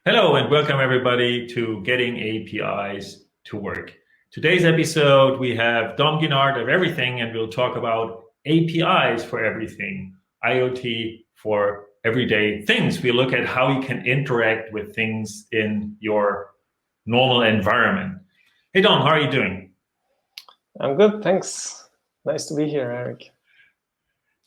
Hello and welcome everybody to Getting APIs to Work. Today's episode, we have Dom Guinard of Evrythng, and we'll talk about APIs for everything, IoT for everyday things. We look at how you can interact with things in your normal environment. Hey Dom, how are you doing? I'm good, thanks. Nice to be here, Eric.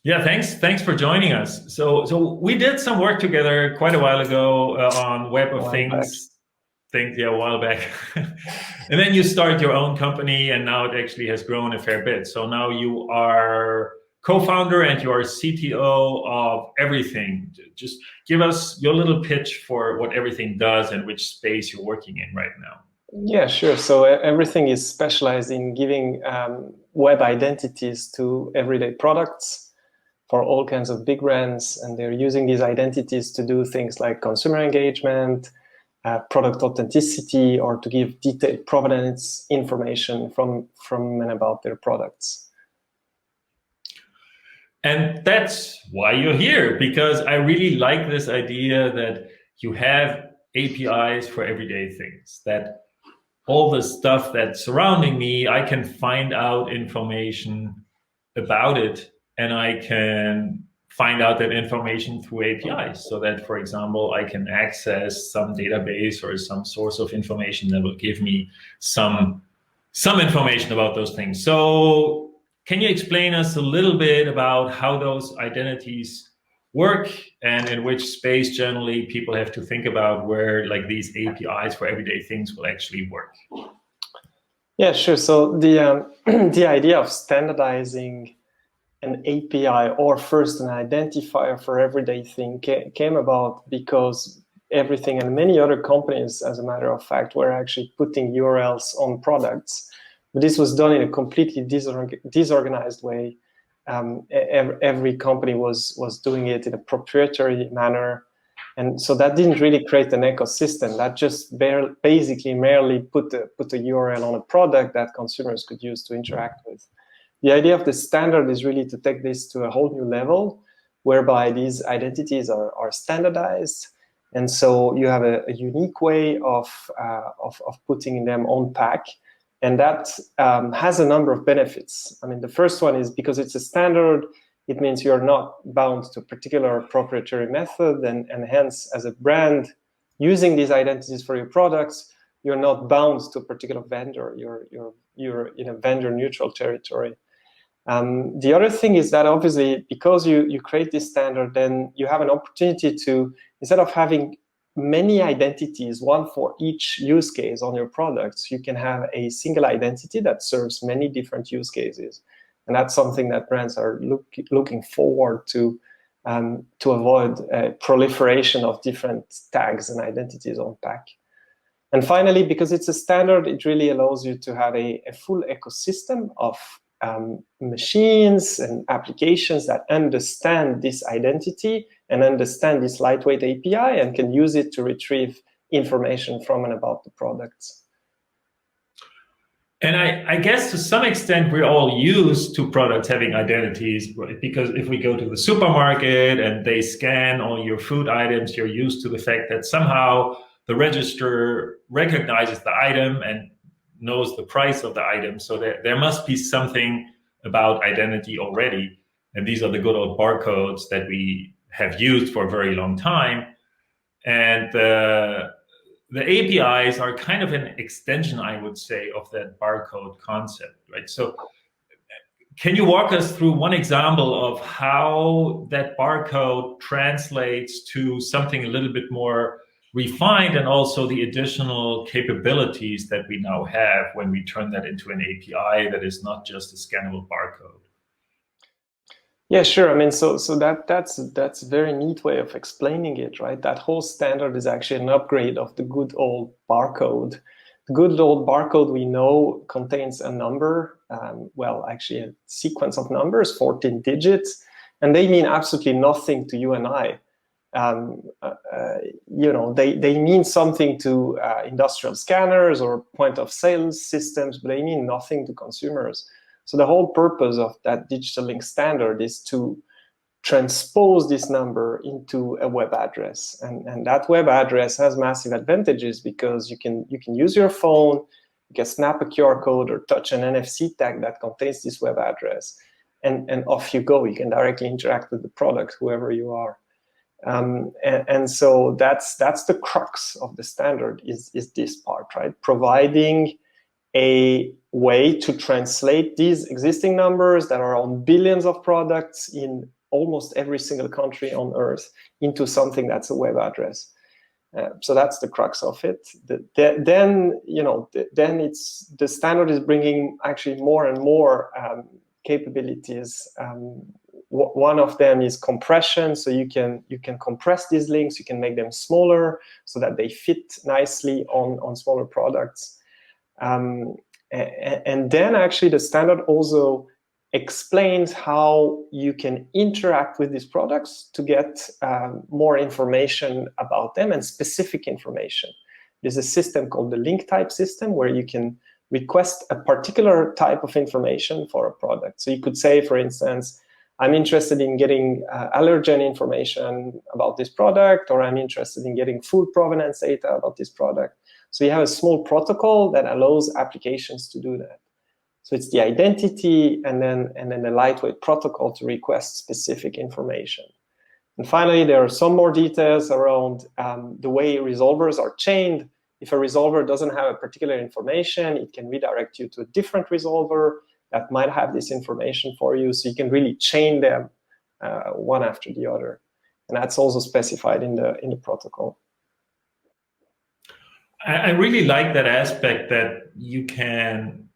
Yeah, thanks for joining us. So we did some work together quite a while ago on Web A of while back. Things, yeah, a while back. And then you start your own company, and now it actually has grown a fair bit. So now you are co-founder and you are CTO of Evrythng. Just give us your little pitch for what Evrythng does and which space you're working in right now. Yeah, sure. So Evrythng is specialized in giving web identities to everyday products for all kinds of big brands, and they're using these identities to do things like consumer engagement, product authenticity, or to give detailed provenance information from and about their products. And that's why you're here, because I really like this idea that you have APIs for everyday things, that all the stuff that's surrounding me, I can find out information about it, and I can find out that information through APIs so that, for example, I can access some database or some source of information that will give me some information about those things. So can you explain us a little bit about how those identities work and in which space generally people have to think about where like these APIs for everyday things will actually work? Yeah, sure. So the the idea of standardizing an API or first an identifier for everyday thing came about because Evrythng and many other companies, as a matter of fact, were actually putting URLs on products. But this was done in a completely disorganized way. Every company was doing it in a proprietary manner. And so that didn't really create an ecosystem. That just basically merely put a URL on a product that consumers could use to interact with. The idea of the standard is really to take this to a whole new level, whereby these identities are standardized. And so you have a unique way of putting them on pack. And that has a number of benefits. I mean, the first one is because it's a standard, it means you're not bound to a particular proprietary method, and hence, as a brand using these identities for your products, you're not bound to a particular vendor. You're in a vendor-neutral territory. The other thing is that obviously, because you create this standard, then you have an opportunity to, instead of having many identities, one for each use case on your products, you can have a single identity that serves many different use cases. And that's something that brands are looking forward to avoid proliferation of different tags and identities on pack. And finally, because it's a standard, it really allows you to have a full ecosystem of machines and applications that understand this identity and understand this lightweight API and can use it to retrieve information from and about the products. And I guess to some extent, we're all used to products having identities, right? Because if we go to the supermarket and they scan all your food items, you're used to the fact that somehow the register recognizes the item and knows the price of the item. So there must be something about identity already. And these are the good old barcodes that we have used for a very long time. And the APIs are kind of an extension, I would say, of that barcode concept, right? So can you walk us through one example of how that barcode translates to something a little bit more refined, and also the additional capabilities that we now have when we turn that into an API that is not just a scannable barcode? Yeah, sure. I mean, so that's a very neat way of explaining it, right? That whole standard is actually an upgrade of the good old barcode. The good old barcode, we know, contains a number, well, actually a sequence of numbers, 14 digits, and they mean absolutely nothing to you and I. You know, they mean something to industrial scanners or point of sales systems, but they mean nothing to consumers. So the whole purpose of that digital link standard is to transpose this number into a web address. And that web address has massive advantages because you can use your phone, you can snap a QR code or touch an NFC tag that contains this web address, and off you go. You can directly interact with the product, whoever you are. And so that's the crux of the standard is this part, right? Providing a way to translate these existing numbers that are on billions of products in almost every single country on Earth into something that's a web address. So that's the crux of it. Then it's the standard is bringing actually more and more capabilities. One of them is compression, so you can compress these links, you can make them smaller so that they fit nicely on smaller products. And then actually the standard also explains how you can interact with these products to get more information about them and specific information. There's a system called the link type system where you can request a particular type of information for a product. So you could say, for instance, I'm interested in getting allergen information about this product, or I'm interested in getting food provenance data about this product. So you have a small protocol that allows applications to do that. So it's the identity and then the lightweight protocol to request specific information. And finally, there are some more details around the way resolvers are chained. If a resolver doesn't have a particular information, it can redirect you to a different resolver that might have this information for you. So you can really chain them one after the other. And that's also specified in the protocol. I really like that aspect that you can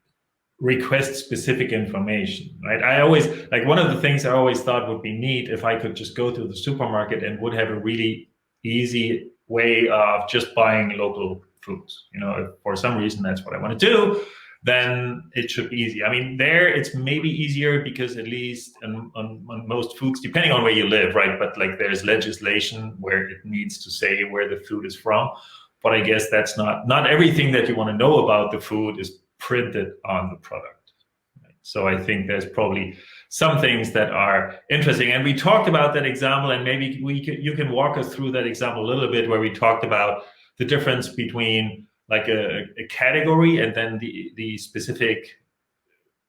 request specific information, right? I always, like, one of the things I always thought would be neat if I could just go to the supermarket and would have a really easy way of just buying local foods. You know, if for some reason that's what I want to do, then it should be easy. I mean, there it's maybe easier because at least on most foods, depending on where you live, right? But like there's legislation where it needs to say where the food is from. But I guess that's not everything that you want to know about the food is printed on the product. Right? So I think there's probably some things that are interesting. And we talked about that example, and maybe you can walk us through that example a little bit, where we talked about the difference between like a category and then the specific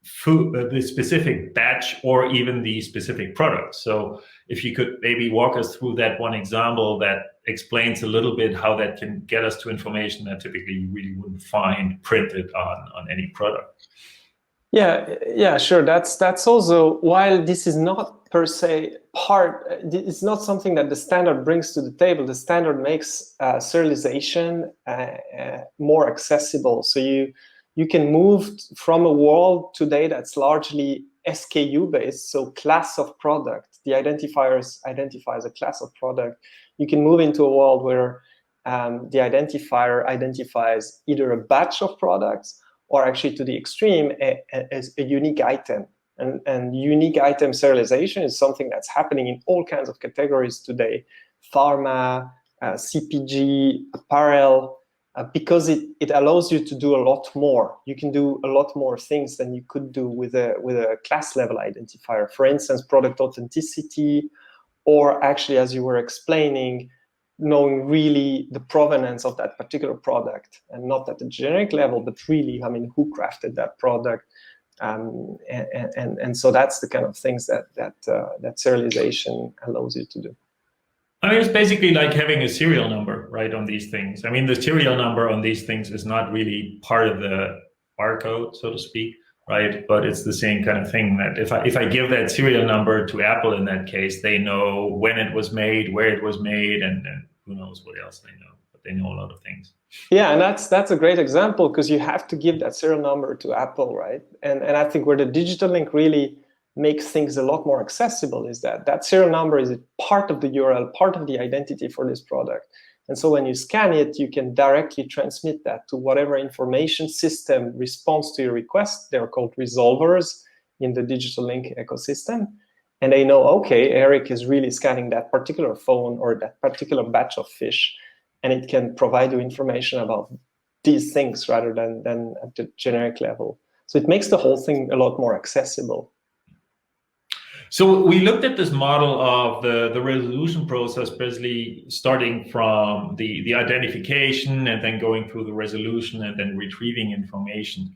food, the specific batch, or even the specific product. So if you could maybe walk us through that one example that explains a little bit how that can get us to information that typically you really wouldn't find printed on any product. Yeah, sure. That's also, while this is not per se it's not something that the standard brings to the table. The standard makes serialization more accessible. So you can move from a world today that's largely SKU based, so class of product. The identifiers identifies a class of product. You can move into a world where the identifier identifies either a batch of products or, actually to the extreme, as a unique item. And unique item serialization is something that's happening in all kinds of categories today: pharma, CPG, apparel, because it allows you to do a lot more. You can do a lot more things than you could do with a class level identifier. For instance, product authenticity, or actually, as you were explaining, knowing really the provenance of that particular product, and not at the generic level, but really, I mean, who crafted that product. And so that's the kind of things that serialization allows you to do. I mean, it's basically like having a serial number, right, on these things. I mean, the serial number on these things is not really part of the barcode, so to speak, right? But it's the same kind of thing that if I give that serial number to Apple in that case, they know when it was made, where it was made, and who knows what else they know. But they know a lot of things. Yeah, and that's a great example, because you have to give that serial number to Apple, right? And I think where the digital link really makes things a lot more accessible is that serial number is a part of the URL, part of the identity for this product. And so when you scan it, you can directly transmit that to whatever information system responds to your request. They're called resolvers in the digital link ecosystem. And they know, okay, Eric is really scanning that particular phone or that particular batch of fish, and it can provide you information about these things rather than at the generic level. So it makes the whole thing a lot more accessible. So we looked at this model of the resolution process, basically starting from the identification and then going through the resolution and then retrieving information.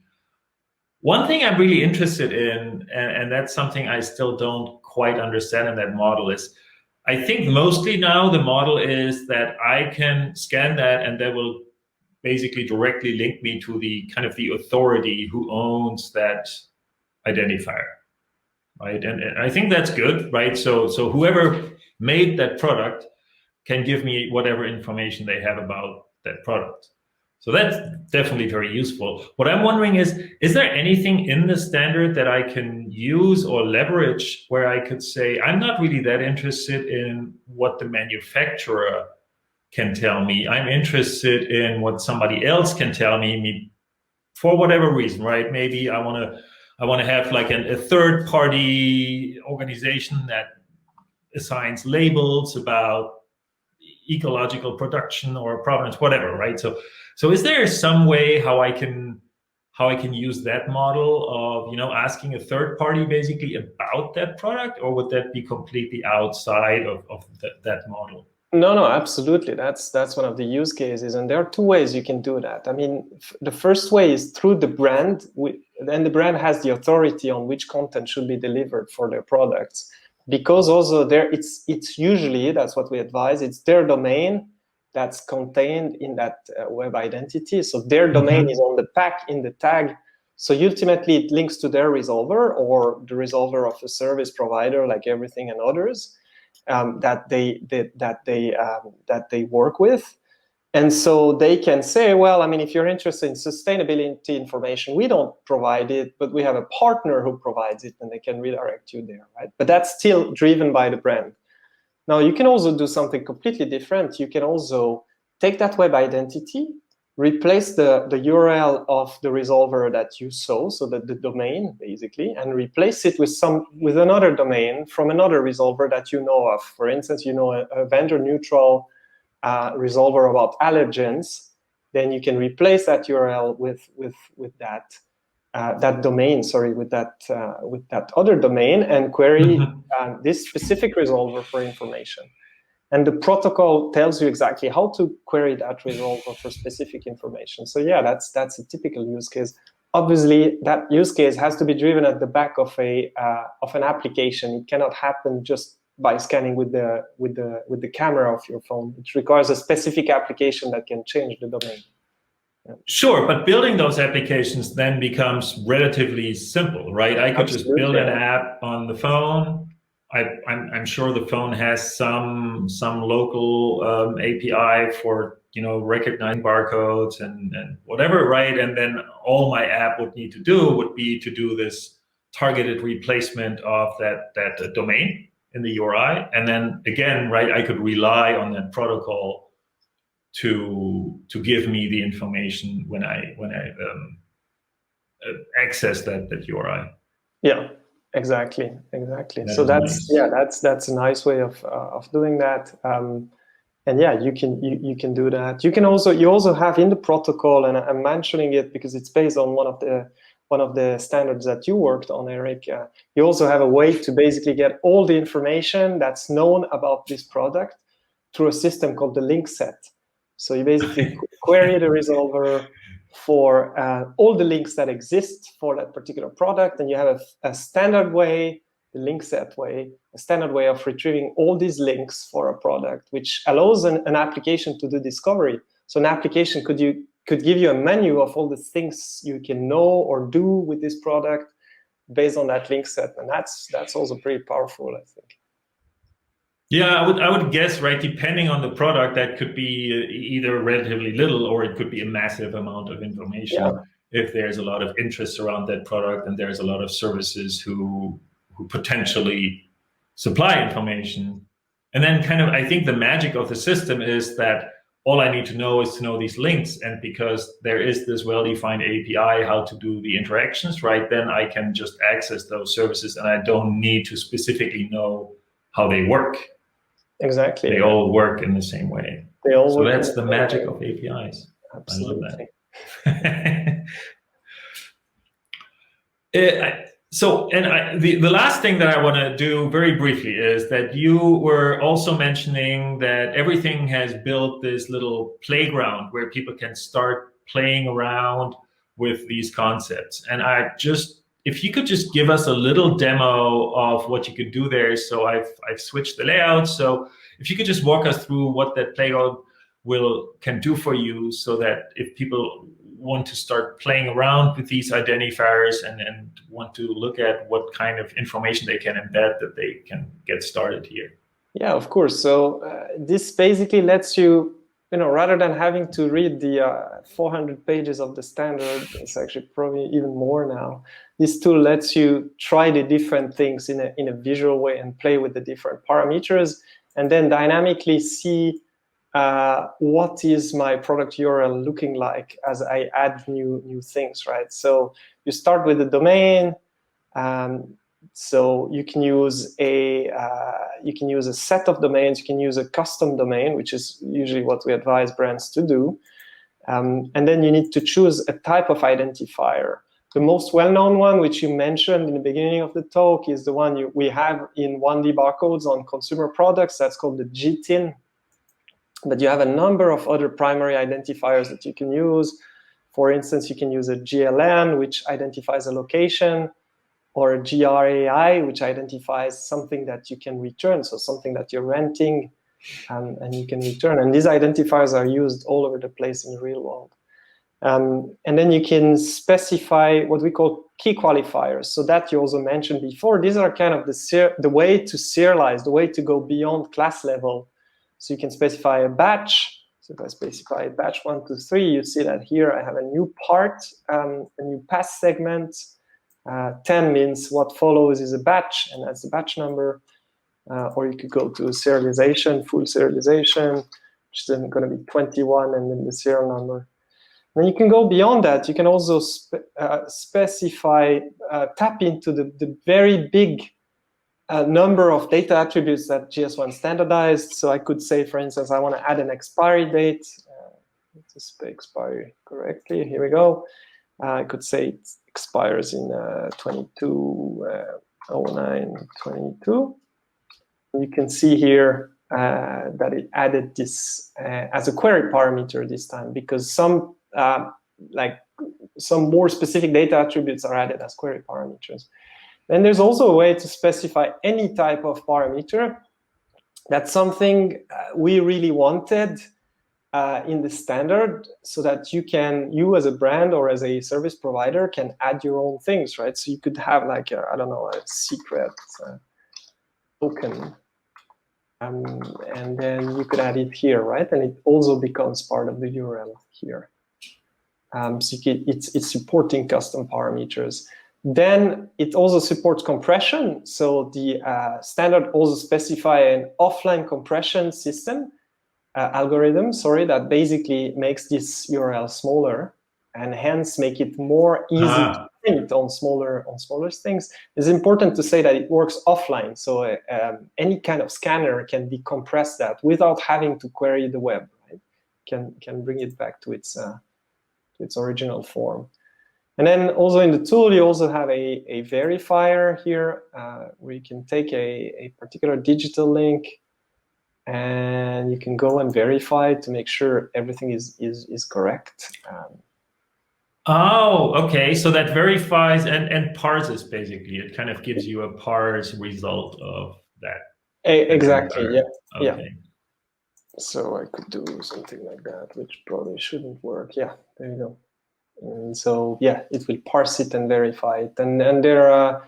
One thing I'm really interested in, and that's something I still don't quite understand in that model, is I think mostly now the model is that I can scan that and that will basically directly link me to the kind of the authority who owns that identifier, right? And I think that's good, right? So whoever made that product can give me whatever information they have about that product. So that's definitely very useful. What I'm wondering is there anything in the standard that I can use or leverage where I could say, I'm not really that interested in what the manufacturer can tell me. I'm interested in what somebody else can tell me for whatever reason, right? Maybe I want to have like a third party organization that assigns labels about ecological production or provenance, whatever, right? So is there some way how I can use that model of, asking a third party basically about that product, or would that be completely outside of that model? No, absolutely. That's one of the use cases, and there are two ways you can do that. I mean, the first way is through the brand, and the brand has the authority on which content should be delivered for their products, because also it's usually, that's what we advise, it's their domain that's contained in that web identity. So their domain is on the pack, in the tag. So ultimately, it links to their resolver or the resolver of a service provider like Evrythng and others. That they work with, and so they can say, well, I mean, if you're interested in sustainability information, we don't provide it, but we have a partner who provides it, and they can redirect you there, right? But that's still driven by the brand. Now, you can also do something completely different. You can also take that web identity, replace the URL of the resolver that you saw, so that the domain basically, and replace it with another domain from another resolver that you know of. For instance, a vendor neutral resolver about allergens, then you can replace that URL with that domain, with that other domain, and query this specific resolver for information. And the protocol tells you exactly how to query that resolver for specific information. So yeah, that's a typical use case. Obviously, that use case has to be driven at the back of an application. It cannot happen just by scanning with the camera of your phone. It requires a specific application that can change the domain. Yeah. Sure, but building those applications then becomes relatively simple, right? I could just build an app on the phone. I'm sure the phone has some local API for recognizing barcodes and whatever, right? And then all my app would need to do would be to do this targeted replacement of that domain in the URI, and then again, right, I could rely on that protocol to give me the information when I access that URI. Yeah. Exactly. So that's nice. That's a nice way of doing that. And yeah, you can do that. You also have in the protocol, and I'm mentioning it because it's based on one of the standards that you worked on, Eric. You also have a way to basically get all the information that's known about this product through a system called the link set. So you basically query the resolver for all the links that exist for that particular product, and you have a standard way, the link set way, a standard way of retrieving all these links for a product, which allows an application to do discovery. So an application could give you a menu of all the things you can know or do with this product based on that link set, and that's also pretty powerful, I think. Yeah, I would guess, right, depending on the product, that could be either relatively little or it could be a massive amount of information. Yeah. If there's a lot of interest around that product and there's a lot of services who potentially supply information. And then kind of, I think the magic of the system is that all I need to know is to know these links. And because there is this well-defined API, how to do the interactions, right, then I can just access those services and I don't need to specifically know how they work. Exactly. They all work in the same way. So that's the magic of APIs. Absolutely. I love that. So, and the last thing that I want to do very briefly is that you were also mentioning that Evrythng has built this little playground where people can start playing around with these concepts. And if you could just give us a little demo of what you could do there. So I've switched the layout. So if you could just walk us through what that playground can do for you, so that if people want to start playing around with these identifiers and want to look at what kind of information they can embed, that they can get started here. Yeah, of course. So this basically lets you, rather than having to read the 400 pages of the standard, it's actually probably even more now. This tool lets you try the different things in a visual way and play with the different parameters, and then dynamically see what is my product URL looking like as I add new things, right? So you start with the domain. So you can use a set of domains. You can use a custom domain, which is usually what we advise brands to do. And then you need to choose a type of identifier. The most well-known one, which you mentioned in the beginning of the talk, is the one we have in 1D barcodes on consumer products. That's called the GTIN. But you have a number of other primary identifiers that you can use. For instance, you can use a GLN, which identifies a location, or a GRAI, which identifies something that you can return, so something that you're renting and you can return. And these identifiers are used all over the place in the real world. And then you can specify what we call key qualifiers. So that you also mentioned before. These are kind of the way to serialize, the way to go beyond class level. So you can specify a batch. So if I specify batch 1, 2, 3, you see that here I have a new part, a new pass segment. 10 means what follows is a batch, and that's the batch number. Or you could go to serialization, full serialization, which is then going to be 21, and then the serial number. Then you can go beyond that. You can also specify, tap into the very big number of data attributes that GS1 standardized. So I could say, for instance, I want to add an expiry date. Let's just spell expiry correctly. Here we go. I could say it expires in 22/09/22. You can see here that it added this as a query parameter this time, because some more specific data attributes are added as query parameters. Then there's also a way to specify any type of parameter. That's something we really wanted in the standard, so that you as a brand or as a service provider can add your own things, right? So you could have like a secret token, and then you could add it here, right? And it also becomes part of the URL here. So it's supporting custom parameters. Then it also supports compression. So the standard also specify an offline compression system algorithm, that basically makes this URL smaller and hence make it more easy to print on smaller things. It's important to say that it works offline. So any kind of scanner can decompress that without having to query the web, right? Can bring it back to its original form. And then also in the tool, you also have a verifier here where you can take a particular digital link and you can go and verify to make sure everything is correct. Oh, okay. So that verifies and parses, basically. It kind of gives you a parse result of that. Exactly, yeah. Okay. Yeah. So I could do something like that, which probably shouldn't work. Yeah, there you go. And so, yeah, it will parse it and verify it. And there are,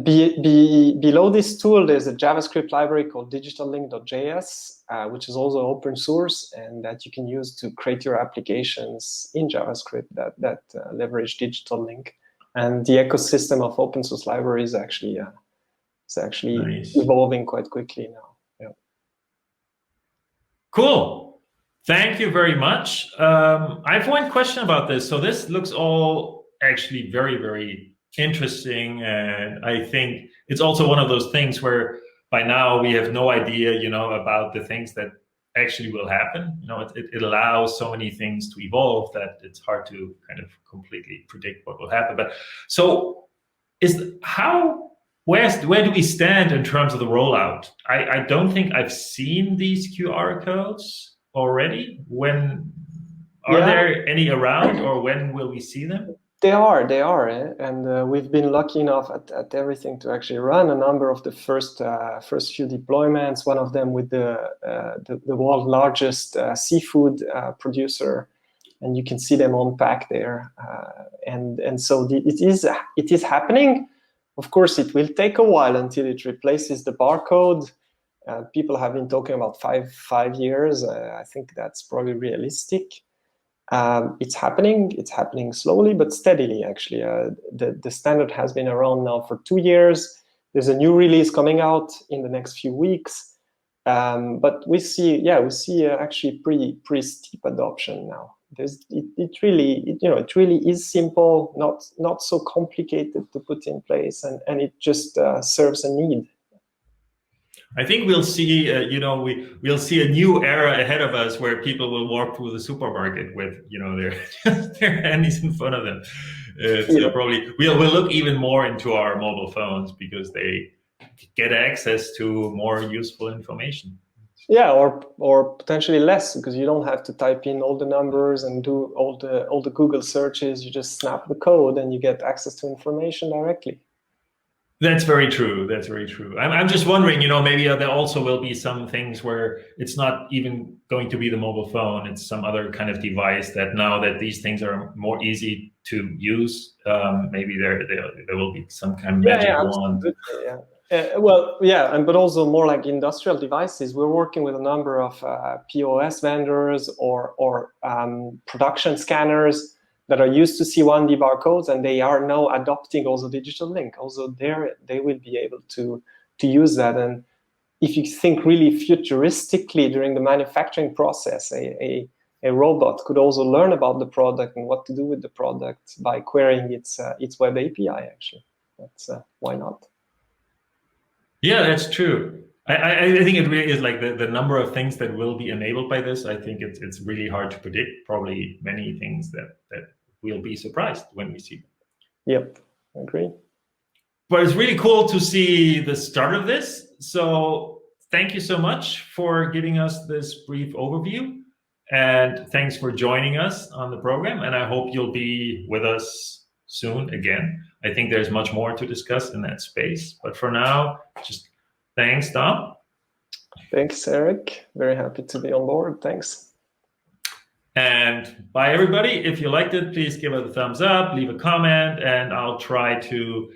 below this tool, there's a JavaScript library called digitallink.js, which is also open source, and that you can use to create your applications in JavaScript that leverage digital link. And the ecosystem of open source libraries actually Nice. evolving quite quickly now. Yeah. Cool. Thank you very much. I have one question about this. So this looks all actually very, very interesting. And I think it's also one of those things where by now we have no idea, about the things that actually will happen. It allows so many things to evolve that it's hard to kind of completely predict what will happen. But so where do we stand in terms of the rollout? I don't think I've seen these QR codes already. When are there any around, or when will we see them? They are, and we've been lucky enough at Evrythng to actually run a number of the first few deployments. One of them with the world's largest seafood producer, and you can see them on pack there. And so it is happening. Of course, it will take a while until it replaces the barcode. People have been talking about five years. I think that's probably realistic. It's happening slowly but steadily, actually. The standard has been around now for 2 years. There's a new release coming out in the next few weeks. But we see actually pretty steep adoption now. It really is simple, not so complicated to put in place, and it just serves a need. I think we'll see, we'll see a new era ahead of us where people will walk through the supermarket with, their hands in front of them. Probably we'll look even more into our mobile phones because they get access to more useful information. Yeah, or potentially less, because you don't have to type in all the numbers and do all the Google searches. You just snap the code and you get access to information directly. That's very true. That's very true. I'm just wondering, maybe there also will be some things where it's not even going to be the mobile phone. It's some other kind of device that now that these things are more easy to use, maybe there will be some kind of magic wand. But also more like industrial devices. We're working with a number of POS vendors or production scanners that are used to C1D barcodes, and they are now adopting also digital link. Also they will be able to use that. And if you think really futuristically during the manufacturing process, a robot could also learn about the product and what to do with the product by querying its web API, actually. That's why not? Yeah, that's true. I think it really is like the number of things that will be enabled by this. I think it's really hard to predict. Probably many things that we'll be surprised when we see them. Yep, I agree. But it's really cool to see the start of this. So thank you so much for giving us this brief overview. And thanks for joining us on the program. And I hope you'll be with us soon again. I think there's much more to discuss in that space. But for now, just thanks, Dom. Thanks, Eric. Very happy to be on board. Thanks. And bye, everybody. If you liked it, please give it a thumbs up, leave a comment, and I'll try to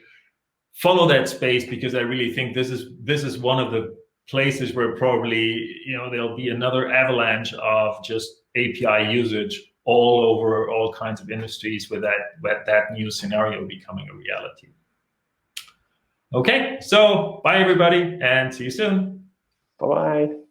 follow that space because I really think this is one of the places where probably there'll be another avalanche of just API usage all over all kinds of industries with that new scenario becoming a reality. Okay, so bye, everybody, and see you soon. Bye-bye.